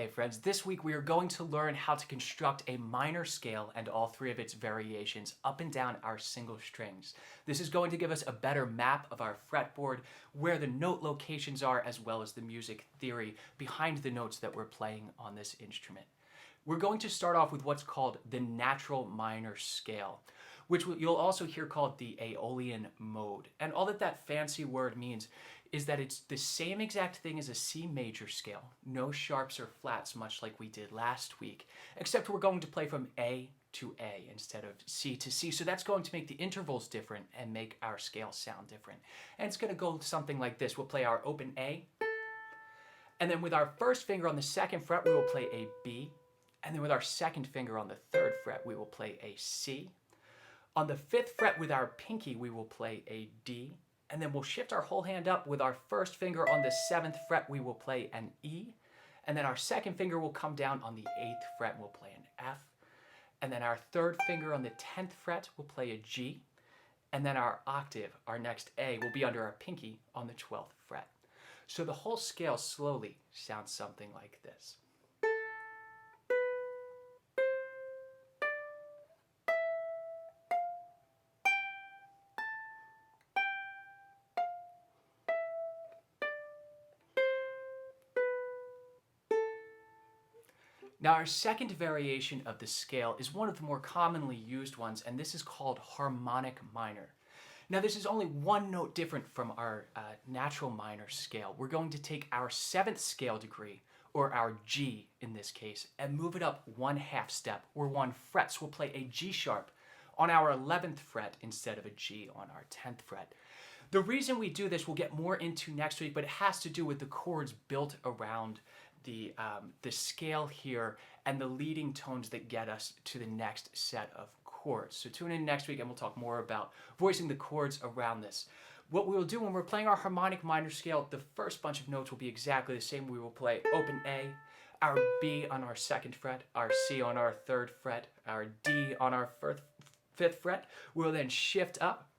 Hey friends, this week we are going to learn how to construct a minor scale and all three of its variations up and down our single strings. This is going to give us a better map of our fretboard, where the note locations are, as well as the music theory behind the notes that we're playing on this instrument. We're going to start off with what's called the natural minor scale, which you'll also hear called the Aeolian mode. And all that fancy word means is that it's the same exact thing as a C major scale. No sharps or flats, much like we did last week, except we're going to play from A to A instead of C to C. So that's going to make the intervals different and make our scale sound different. And it's going to go something like this. We'll play our open A, and then with our first finger on the second fret, we will play a B. And then with our second finger on the third fret, we will play a C. On the fifth fret with our pinky, we will play a D. And then we'll shift our whole hand up. With our first finger on the seventh fret, we will play an E. And then our second finger will come down on the eighth fret and we'll play an F. And then our third finger on the 10th fret will play a G. And then our octave, our next A, will be under our pinky on the 12th fret. So the whole scale slowly sounds something like this. Now our second variation of the scale is one of the more commonly used ones, and this is called harmonic minor. Now this is only one note different from our natural minor scale. We're going to take our 7th scale degree, or our G in this case, and move it up 1/2 step, or 1 fret. So we'll play a G sharp on our 11th fret instead of a G on our 10th fret. The reason we do this we'll get more into next week, but it has to do with the chords built around the scale here and the leading tones that get us to the next set of chords. So tune in next week and we'll talk more about voicing the chords around this. What we will do when we're playing our harmonic minor scale, the first bunch of notes will be exactly the same. We will play open A, our B on our 2nd fret, our C on our 3rd fret, our D on our 5th fret. We'll then shift up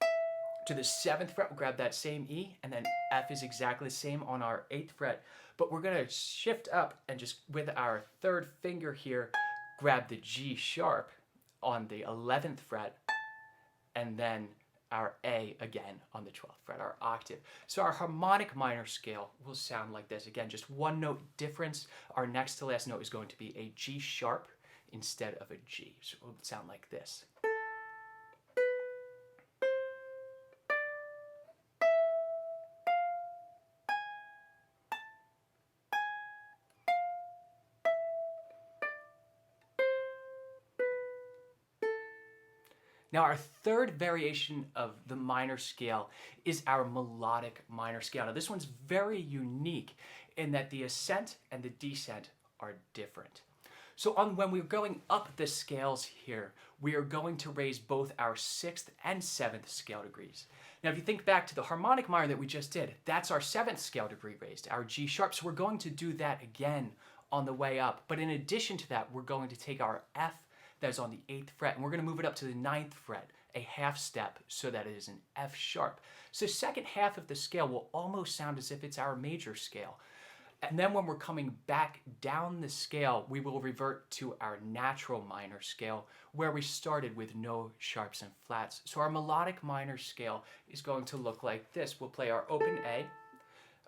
to the 7th fret, we'll grab that same E, and then F is exactly the same on our 8th fret. But we're going to shift up and just with our 3rd finger here, grab the G sharp on the 11th fret, and then our A again on the 12th fret, our octave. So our harmonic minor scale will sound like this. Again, just one note difference. Our next to last note is going to be a G sharp instead of a G. So it will sound like this. Now our third variation of the minor scale is our melodic minor scale. Now this one's very unique in that the ascent and the descent are different. So when we're going up the scales here, we are going to raise both our 6th and 7th scale degrees. Now if you think back to the harmonic minor that we just did, that's our 7th scale degree raised, our G sharp. So we're going to do that again on the way up. But in addition to that, we're going to take our F that is on the 8th fret, and we're going to move it up to the 9th fret, a 1/2 step, so that it is an F sharp. So second half of the scale will almost sound as if it's our major scale. And then when we're coming back down the scale, we will revert to our natural minor scale, where we started with no sharps and flats. So our melodic minor scale is going to look like this. We'll play our open A.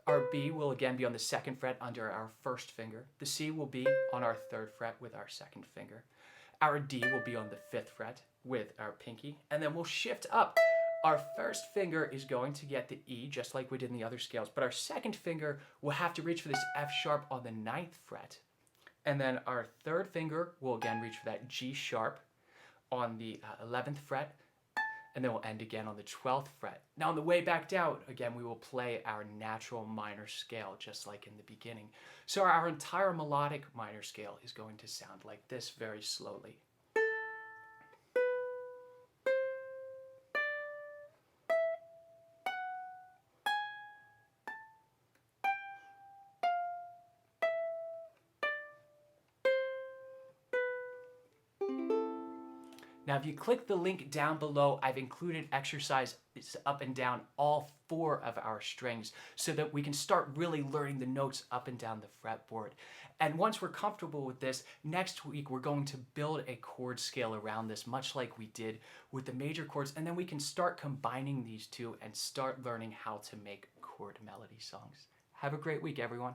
Our B will again be on the 2nd fret under our 1st finger. The C will be on our 3rd fret with our 2nd finger. Our D will be on the 5th fret with our pinky, and then we'll shift up. Our first finger is going to get the E, just like we did in the other scales, but our second finger will have to reach for this F sharp on the 9th fret. And then our 3rd finger will again reach for that G sharp on the 11th fret, and then we'll end again on the 12th fret. Now on the way back down, again, we will play our natural minor scale, just like in the beginning. So our entire melodic minor scale is going to sound like this very slowly. Now, if you click the link down below, I've included exercises up and down all 4 of our strings so that we can start really learning the notes up and down the fretboard. And once we're comfortable with this, next week we're going to build a chord scale around this, much like we did with the major chords, and then we can start combining these two and start learning how to make chord melody songs. Have a great week, everyone.